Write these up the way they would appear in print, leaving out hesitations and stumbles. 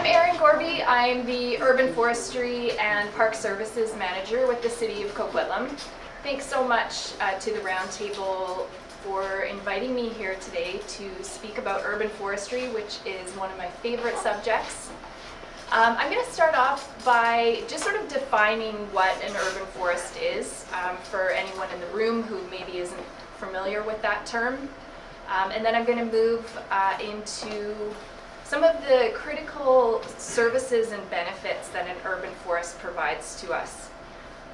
I'm Erin Gorby. I'm the Urban Forestry and Park Services Manager with the City of Coquitlam. Thanks so much to the Roundtable for inviting me here today to speak about urban forestry, which is one of my favorite subjects. I'm going to start off by just sort of defining what an urban forest is for anyone in the room who maybe isn't familiar with that term. And then I'm going to move into some of the critical services and benefits that an urban forest provides to us.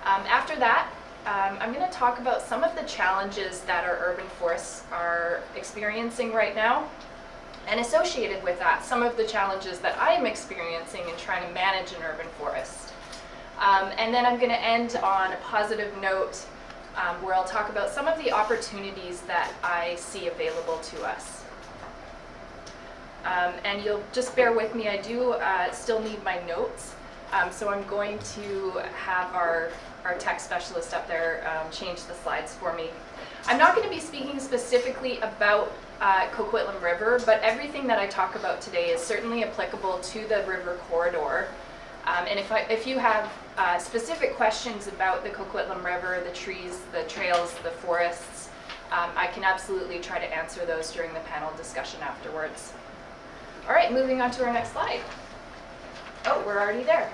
After that, I'm going to talk about some of the challenges that our urban forests are experiencing right now, and associated with that, some of the challenges that I'm experiencing in trying to manage an urban forest. And then I'm going to end on a positive note where I'll talk about some of the opportunities that I see available to us. And you'll just bear with me, I do still need my notes, so I'm going to have our tech specialist up there change the slides for me. I'm not going to be speaking specifically about Coquitlam River, but everything that I talk about today is certainly applicable to the river corridor. And if you have specific questions about the Coquitlam River, the trees, the trails, the forests, I can absolutely try to answer those during the panel discussion afterwards. All right, moving on to our next slide. Oh, we're already there.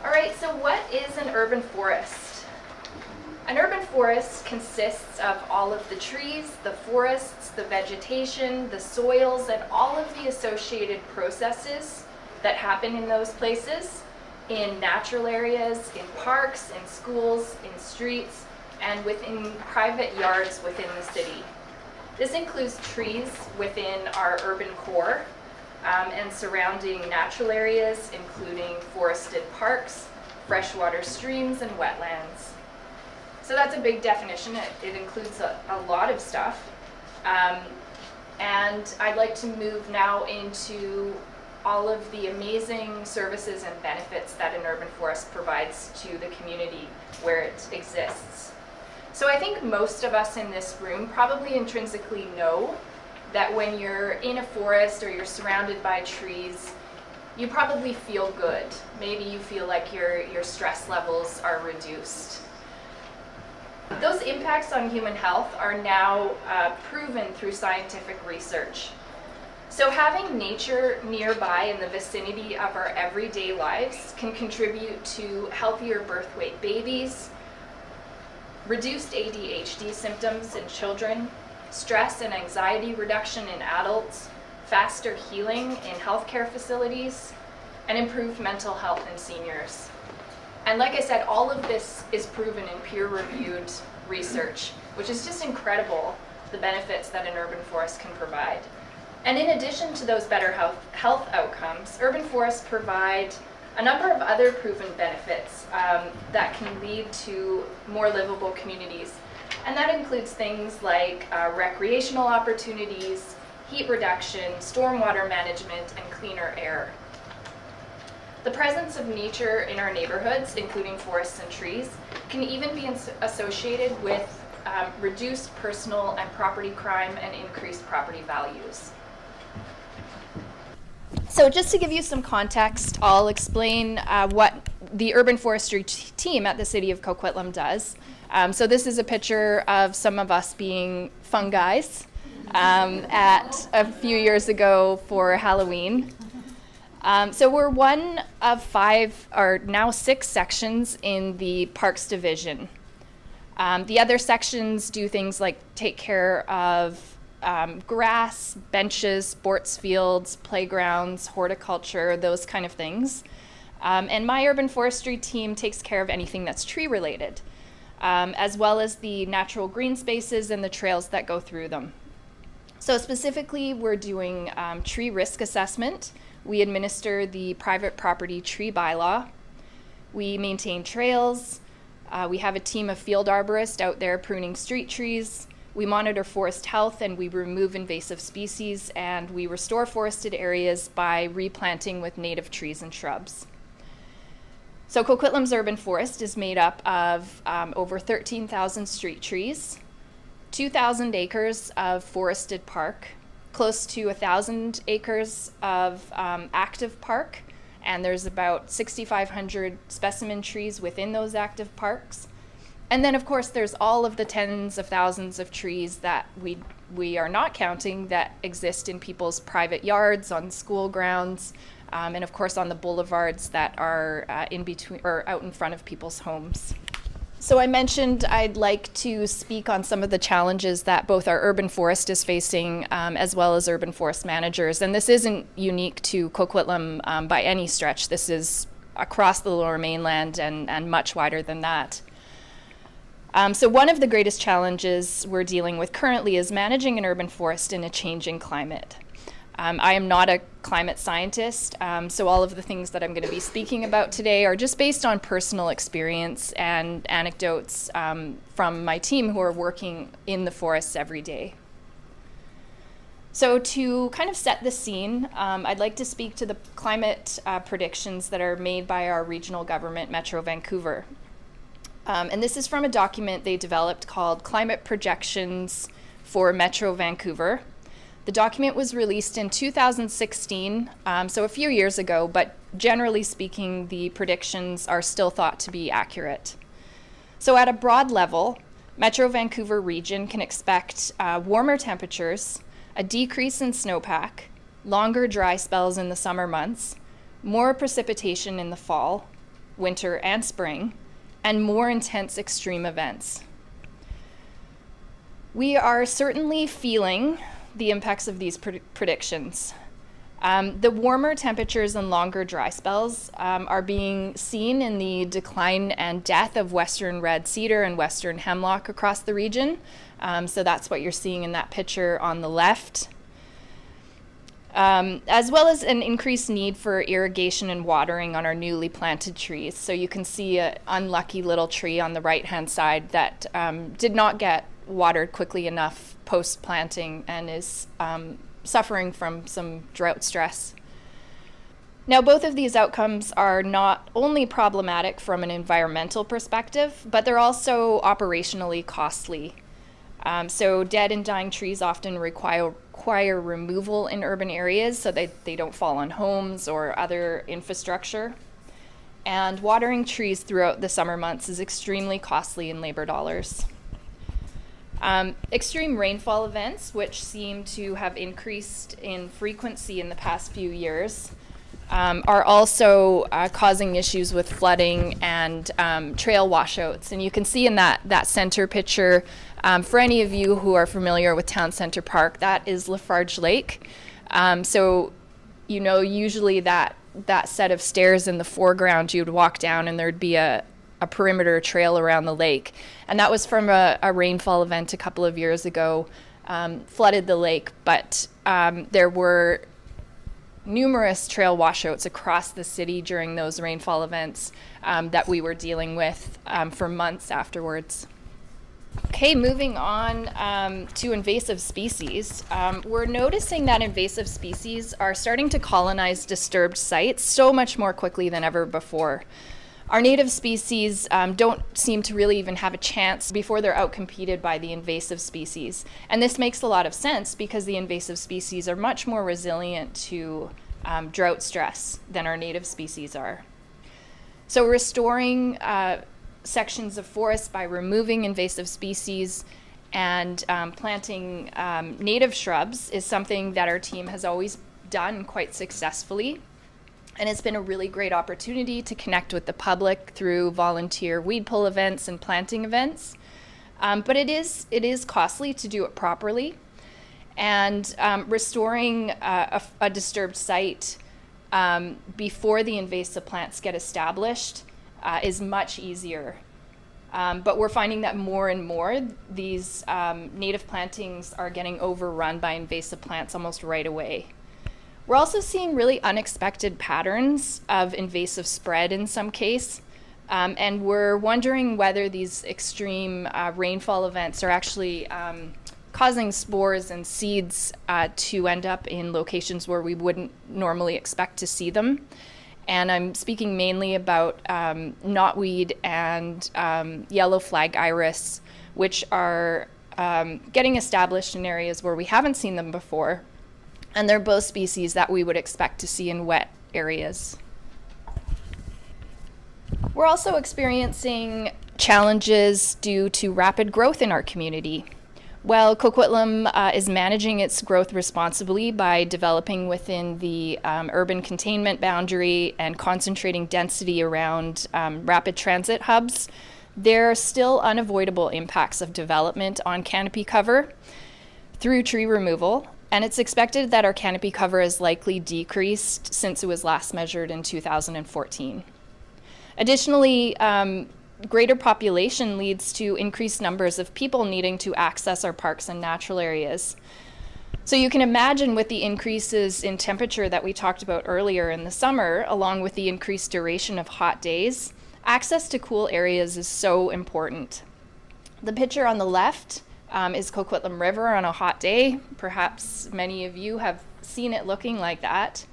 All right, so what is an urban forest? An urban forest consists of all of the trees, the forests, the vegetation, the soils, and all of the associated processes that happen in those places, in natural areas, in parks, in schools, in streets, and within private yards within the city. This includes trees within our urban core and surrounding natural areas, including forested parks, freshwater streams, and wetlands. So that's a big definition. It includes a lot of stuff. And I'd like to move now into all of the amazing services and benefits that an urban forest provides to the community where it exists. So I think most of us in this room probably intrinsically know that when you're in a forest or you're surrounded by trees, you probably feel good. Maybe you feel like your stress levels are reduced. Those impacts on human health are now proven through scientific research. So having nature nearby in the vicinity of our everyday lives can contribute to healthier birth weight babies, reduced ADHD symptoms in children, stress and anxiety reduction in adults, faster healing in healthcare facilities, and improved mental health in seniors. And like I said, all of this is proven in peer-reviewed research, which is just incredible, the benefits that an urban forest can provide. And in addition to those better health outcomes, urban forests provide a number of other proven benefits that can lead to more livable communities. And that includes things like recreational opportunities, heat reduction, stormwater management, and cleaner air. The presence of nature in our neighborhoods, including forests and trees, can even be associated with reduced personal and property crime and increased property values. So just to give you some context, I'll explain what the urban forestry team at the City of Coquitlam does. So this is a picture of some of us being fungi at a few years ago for Halloween. So we're one of 5, or now 6 sections in the Parks Division. The other sections do things like take care of grass, benches, sports fields, playgrounds, horticulture, those kind of things. And my urban forestry team takes care of anything that's tree related, as well as the natural green spaces and the trails that go through them. So specifically, we're doing tree risk assessment. We administer the private property tree bylaw. We maintain trails. We have a team of field arborists out there pruning street trees. We monitor forest health and we remove invasive species, and we restore forested areas by replanting with native trees and shrubs. So Coquitlam's urban forest is made up of over 13,000 street trees, 2,000 acres of forested park, close to 1,000 acres of active park, and there's about 6,500 specimen trees within those active parks. And then, of course, there's all of the tens of thousands of trees that we are not counting that exist in people's private yards, on school grounds, and of course on the boulevards that are in between or out in front of people's homes. So I mentioned I'd like to speak on some of the challenges that both our urban forest is facing as well as urban forest managers. And this isn't unique to Coquitlam by any stretch. This is across the Lower Mainland and much wider than that. So one of the greatest challenges we're dealing with currently is managing an urban forest in a changing climate. I am not a climate scientist, so all of the things that I'm going to be speaking about today are just based on personal experience and anecdotes from my team who are working in the forests every day. So to kind of set the scene, I'd like to speak to the climate predictions that are made by our regional government, Metro Vancouver. And this is from a document they developed called Climate Projections for Metro Vancouver. The document was released in 2016, so a few years ago, but generally speaking, the predictions are still thought to be accurate. So at a broad level, Metro Vancouver region can expect warmer temperatures, a decrease in snowpack, longer dry spells in the summer months, more precipitation in the fall, winter, and spring, and more intense extreme events. We are certainly feeling the impacts of these predictions. The warmer temperatures and longer dry spells are being seen in the decline and death of western red cedar and western hemlock across the region. So that's what you're seeing in that picture on the left. As well as an increased need for irrigation and watering on our newly planted trees. So you can see an unlucky little tree on the right-hand side that did not get watered quickly enough post-planting and is suffering from some drought stress. Now, both of these outcomes are not only problematic from an environmental perspective, but they're also operationally costly. So dead and dying trees often require removal in urban areas so they don't fall on homes or other infrastructure. And watering trees throughout the summer months is extremely costly in labor dollars. Extreme rainfall events, which seem to have increased in frequency in the past few years, are also causing issues with flooding and trail washouts. And you can see in that center picture, for any of you who are familiar with Town Centre Park, that is Lafarge Lake. So, you know, usually that set of stairs in the foreground, you'd walk down and there'd be a perimeter trail around the lake. And that was from a rainfall event a couple of years ago, flooded the lake, but there were numerous trail washouts across the city during those rainfall events that we were dealing with for months afterwards. Okay, moving on to invasive species. We're noticing that invasive species are starting to colonize disturbed sites so much more quickly than ever before. Our native species don't seem to really even have a chance before they're outcompeted by the invasive species. And this makes a lot of sense because the invasive species are much more resilient to drought stress than our native species are. So restoring sections of forest by removing invasive species and planting native shrubs is something that our team has always done quite successfully. And it's been a really great opportunity to connect with the public through volunteer weed pull events and planting events. But it is costly to do it properly. And restoring a disturbed site before the invasive plants get established is much easier. But we're finding that more and more these native plantings are getting overrun by invasive plants almost right away. We're also seeing really unexpected patterns of invasive spread in some case, and we're wondering whether these extreme rainfall events are actually causing spores and seeds to end up in locations where we wouldn't normally expect to see them. And I'm speaking mainly about knotweed and yellow flag iris, which are getting established in areas where we haven't seen them before. And they're both species that we would expect to see in wet areas. We're also experiencing challenges due to rapid growth in our community. Well, Coquitlam is managing its growth responsibly by developing within the urban containment boundary and concentrating density around rapid transit hubs. There are still unavoidable impacts of development on canopy cover through tree removal, and it's expected that our canopy cover is likely decreased since it was last measured in 2014. Additionally, greater population leads to increased numbers of people needing to access our parks and natural areas. So you can imagine, with the increases in temperature that we talked about earlier in the summer, along with the increased duration of hot days, access to cool areas is so important. The picture on the left is Coquitlam River on a hot day. Perhaps many of you have seen it looking like that.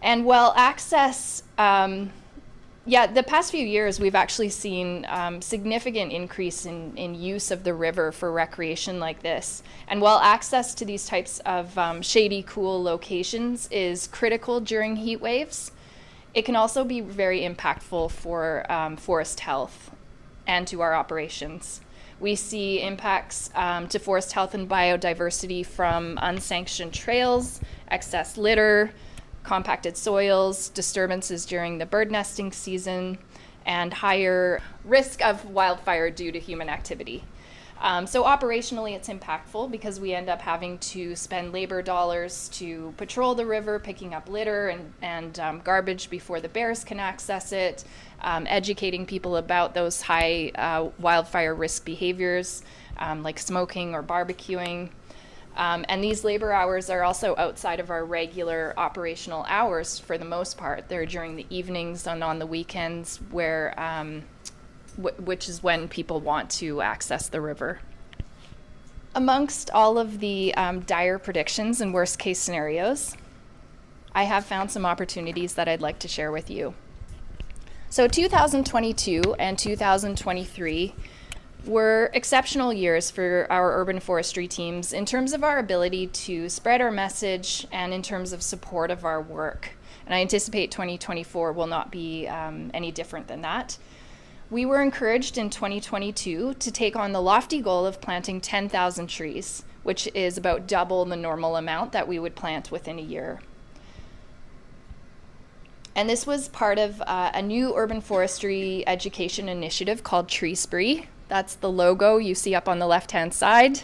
And while access, the past few years we've actually seen significant increase in use of the river for recreation like this. And while access to these types of shady, cool locations is critical during heat waves, it can also be very impactful for forest health and to our operations. We see impacts to forest health and biodiversity from unsanctioned trails, excess litter, compacted soils, disturbances during the bird nesting season, and higher risk of wildfire due to human activity. So operationally, it's impactful because we end up having to spend labor dollars to patrol the river, picking up litter and garbage before the bears can access it, educating people about those high wildfire risk behaviors like smoking or barbecuing. And these labor hours are also outside of our regular operational hours for the most part. They're during the evenings and on the weekends, where which is when people want to access the river. Amongst all of the dire predictions and worst case scenarios, I have found some opportunities that I'd like to share with you. So 2022 and 2023 were exceptional years for our urban forestry teams in terms of our ability to spread our message and in terms of support of our work. And I anticipate 2024 will not be any different than that. We were encouraged in 2022 to take on the lofty goal of planting 10,000 trees, which is about double the normal amount that we would plant within a year. And this was part of a new urban forestry education initiative called Tree Spree. That's the logo you see up on the left-hand side.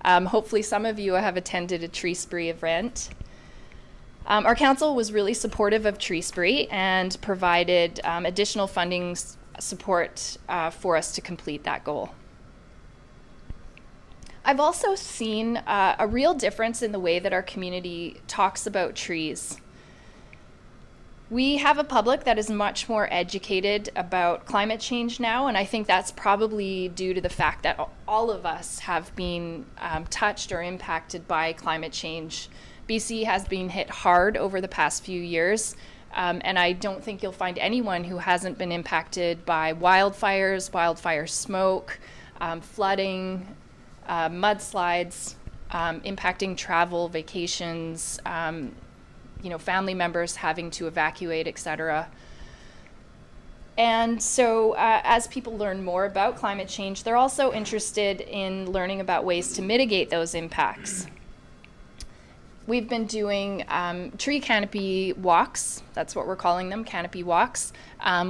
Hopefully some of you have attended a Tree Spree event. Our council was really supportive of Tree Spree and provided additional funding support for us to complete that goal. I've also seen a real difference in the way that our community talks about trees. We have a public that is much more educated about climate change now, and I think that's probably due to the fact that all of us have been touched or impacted by climate change. BC has been hit hard over the past few years, and I don't think you'll find anyone who hasn't been impacted by wildfires, wildfire smoke, flooding, mudslides, impacting travel, vacations, family members having to evacuate, etc. And so as people learn more about climate change, they're also interested in learning about ways to mitigate those impacts. We've been doing tree canopy walks, that's what we're calling them, canopy walks,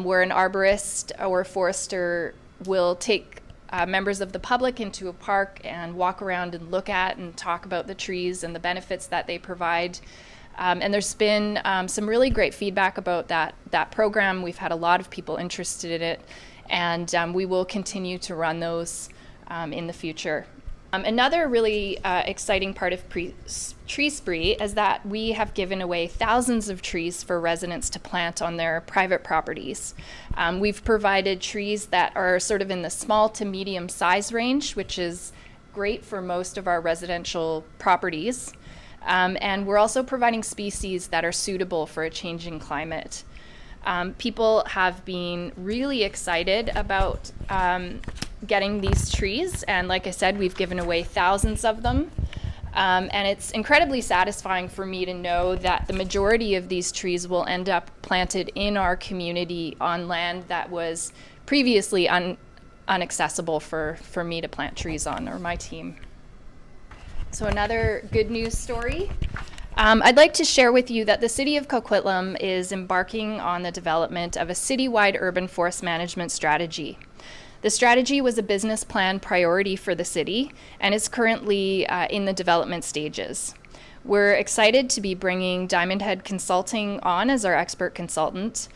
where an arborist or forester will take members of the public into a park and walk around and look at and talk about the trees and the benefits that they provide. And there's been some really great feedback about that program. We've had a lot of people interested in it, and we will continue to run those in the future. Another really exciting part of Tree Spree is that we have given away thousands of trees for residents to plant on their private properties. We've provided trees that are sort of in the small to medium size range, which is great for most of our residential properties. And we're also providing species that are suitable for a changing climate. People have been really excited about getting these trees, and like I said, we've given away thousands of them. And it's incredibly satisfying for me to know that the majority of these trees will end up planted in our community on land that was previously inaccessible for me to plant trees on, or my team. So another good news story. I'd like to share with you that the City of Coquitlam is embarking on the development of a citywide urban forest management strategy. The strategy was a business plan priority for the city and is currently in the development stages. We're excited to be bringing Diamond Head Consulting on as our expert consultant.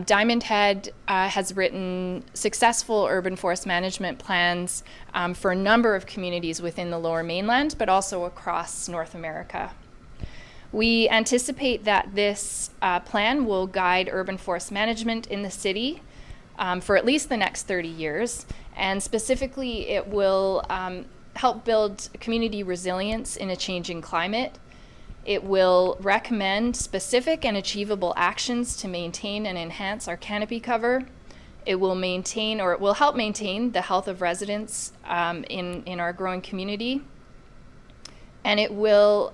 Diamond Head has written successful urban forest management plans for a number of communities within the Lower Mainland, but also across North America. We anticipate that this plan will guide urban forest management in the city for at least the next 30 years, and specifically it will help build community resilience in a changing climate. It will recommend specific and achievable actions to maintain and enhance our canopy cover. It will maintain, or it will help maintain, the health of residents in our growing community. And it will,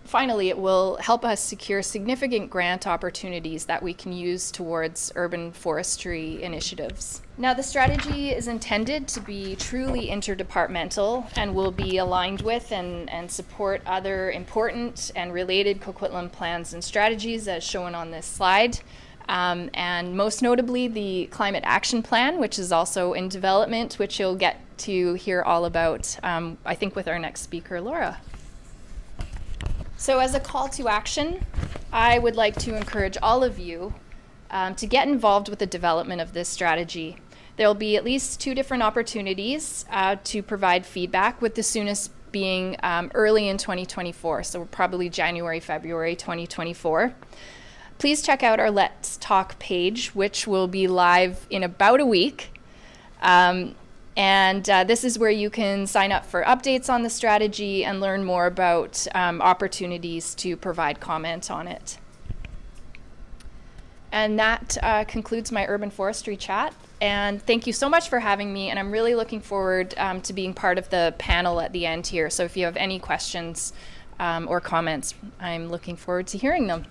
finally, it will help us secure significant grant opportunities that we can use towards urban forestry initiatives. Now, the strategy is intended to be truly interdepartmental and will be aligned with and support other important and related Coquitlam plans and strategies as shown on this slide. And most notably, the Climate Action Plan, which is also in development, which you'll get to hear all about, I think, with our next speaker, Laura. So as a call to action, I would like to encourage all of you to get involved with the development of this strategy. There will be at least 2 different opportunities to provide feedback, with the soonest being early in 2024, so probably January, February 2024. Please check out our Let's Talk page, which will be live in about a week. And this is where you can sign up for updates on the strategy and learn more about opportunities to provide comment on it. And that concludes my urban forestry chat. And thank you so much for having me. And I'm really looking forward to being part of the panel at the end here. So if you have any questions or comments, I'm looking forward to hearing them.